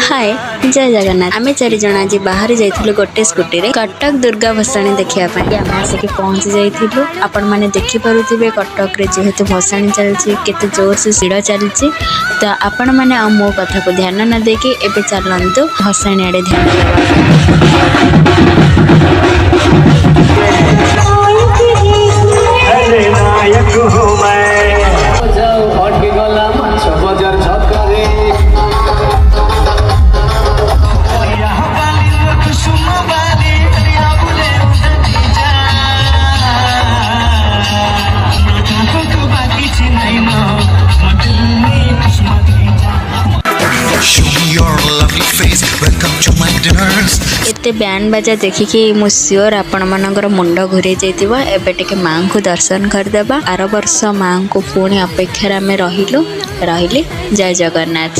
हाय जय जगन्नाथ आम 4 जन आज बाहर जाइलु गोटे स्कूटी रे कटक दुर्गा भसाणी देखिया आम आसिक पहुंची जाइलु। आपण माने देखि पारुथिबे कटक रे जेहेतु भसाणी चलछि केते जोर से सिड़ चलछि तो आपण माने मो कथा को ध्यान न देके एबे चलंतु भसाणी आड़े ध्यान देबा। एते बैंड बाजा देखिकी मु श्योर आपण मानकर मुंड घुरे जाइतिबा। एबे टिके मां को दर्शन करदेबा। आर वर्ष मां को पुणी अपेक्षा में रहिली। जय जगन्नाथ।